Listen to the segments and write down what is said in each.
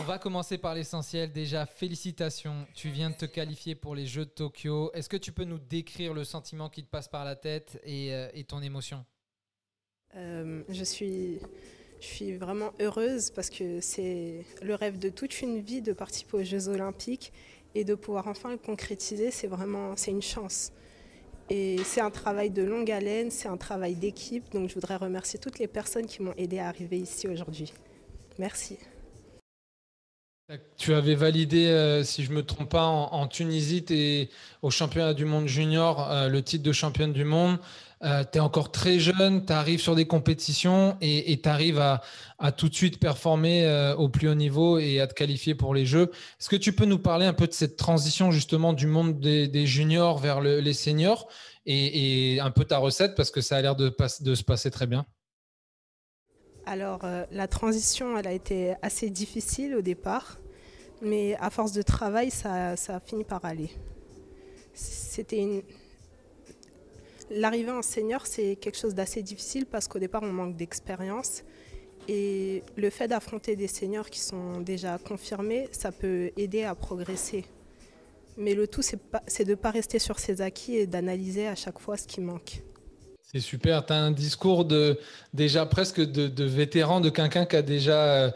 On va commencer par l'essentiel. Déjà, félicitations. Tu viens de te qualifier pour les Jeux de Tokyo. Est-ce que tu peux nous décrire le sentiment qui te passe par la tête et ton émotion? Je suis vraiment heureuse parce que c'est le rêve de toute une vie de participer aux Jeux Olympiques et de pouvoir enfin le concrétiser, c'est une chance. Et c'est un travail de longue haleine, c'est un travail d'équipe, donc je voudrais remercier toutes les personnes qui m'ont aidé à arriver ici aujourd'hui. Merci. Tu avais validé, si je ne me trompe pas, en Tunisie, au championnat du monde junior, le titre de championne du monde. Tu es encore très jeune, tu arrives sur des compétitions et tu arrives à tout de suite performer au plus haut niveau et à te qualifier pour les Jeux. Est-ce que tu peux nous parler un peu de cette transition justement du monde des juniors vers les seniors et un peu ta recette parce que ça a l'air de se passer très bien? Alors, la transition, elle a été assez difficile au départ, mais à force de travail, ça a fini par aller. C'était une, L'arrivée en senior, c'est quelque chose d'assez difficile parce qu'au départ, on manque d'expérience. Et le fait d'affronter des seniors qui sont déjà confirmés, ça peut aider à progresser. Mais le tout, c'est de ne pas rester sur ses acquis et d'analyser à chaque fois ce qui manque. C'est super, tu as un discours déjà presque de vétéran, de quelqu'un qui a déjà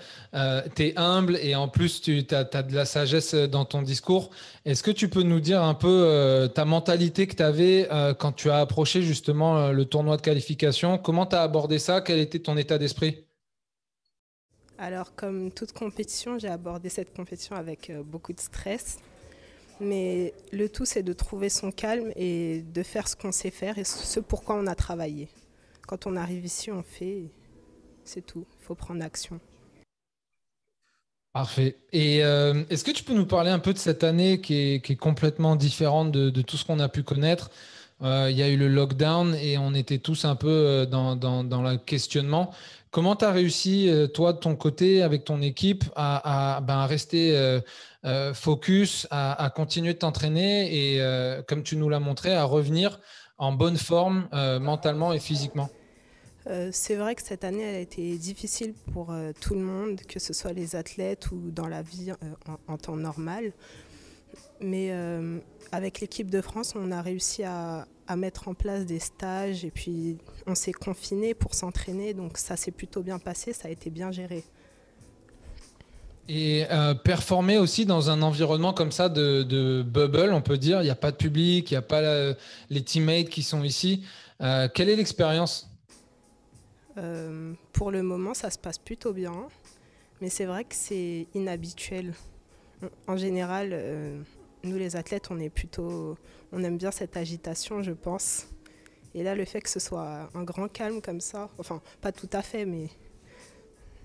t'es humble et en plus tu as de la sagesse dans ton discours. Est-ce que tu peux nous dire un peu ta mentalité que tu avais quand tu as approché justement le tournoi de qualification? Comment tu as abordé ça? Quel était ton état d'esprit? Alors, comme toute compétition, j'ai abordé cette compétition avec beaucoup de stress. Mais le tout, c'est de trouver son calme et de faire ce qu'on sait faire et ce pourquoi on a travaillé. Quand on arrive ici, on fait, c'est tout. Il faut prendre action. Parfait. Et est-ce que tu peux nous parler un peu de cette année qui est complètement différente de tout ce qu'on a pu connaître? Il y a eu le lockdown et on était tous un peu dans le questionnement. Comment tu as réussi, toi, de ton côté, avec ton équipe, à rester focus, à continuer de t'entraîner et, comme tu nous l'as montré, à revenir en bonne forme mentalement et physiquement? C'est vrai que cette année, elle a été difficile pour tout le monde, que ce soit les athlètes ou dans la vie en temps normal. Mais avec l'équipe de France, on a réussi à mettre en place des stages et puis on s'est confinés pour s'entraîner. Donc ça s'est plutôt bien passé, ça a été bien géré. Et performer aussi dans un environnement comme ça de bubble, on peut dire. Il n'y a pas de public, il n'y a pas les teammates qui sont ici. Quelle est l'expérience? Pour le moment, ça se passe plutôt bien. Mais c'est vrai que c'est inhabituel. En général, nous les athlètes, on aime bien cette agitation, je pense. Et là, le fait que ce soit un grand calme comme ça, enfin, pas tout à fait, mais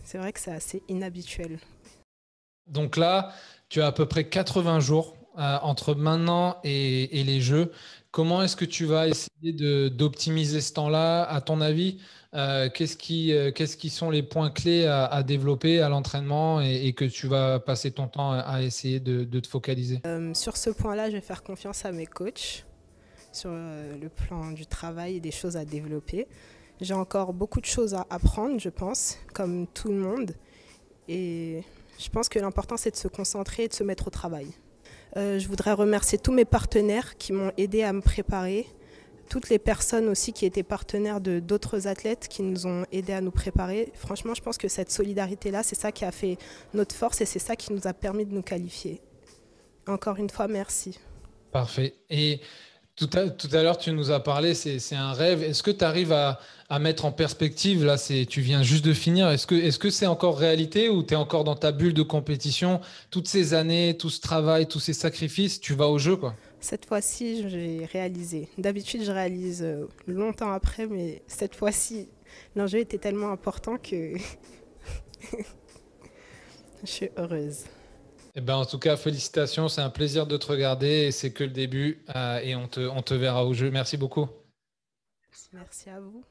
c'est vrai que c'est assez inhabituel. Donc là, tu as à peu près 80 jours entre maintenant et les Jeux. Comment est-ce que tu vas essayer d'optimiser ce temps-là? À ton avis, qu'est-ce qui sont les points clés à développer à l'entraînement et que tu vas passer ton temps à essayer de te focaliser? Sur ce point-là, je vais faire confiance à mes coachs sur le plan du travail et des choses à développer. J'ai encore beaucoup de choses à apprendre, je pense, comme tout le monde. Et je pense que l'important, c'est de se concentrer et de se mettre au travail. Je voudrais remercier tous mes partenaires qui m'ont aidé à me préparer, toutes les personnes aussi qui étaient partenaires de d'autres athlètes qui nous ont aidés à nous préparer. Franchement, je pense que cette solidarité-là, c'est ça qui a fait notre force et c'est ça qui nous a permis de nous qualifier. Encore une fois, merci. Parfait. Et tout à l'heure, tu nous as parlé, c'est un rêve. Est-ce que tu arrives à mettre en perspective, là, tu viens juste de finir, est-ce que c'est encore réalité ou tu es encore dans ta bulle de compétition, toutes ces années, tout ce travail, tous ces sacrifices, tu vas au jeu, quoi? Cette fois-ci, j'ai réalisé. D'habitude, je réalise longtemps après, mais cette fois-ci, l'enjeu était tellement important que je suis heureuse. Eh ben, en tout cas, félicitations, c'est un plaisir de te regarder et c'est que le début et on te verra au jeu. Merci beaucoup. Merci à vous.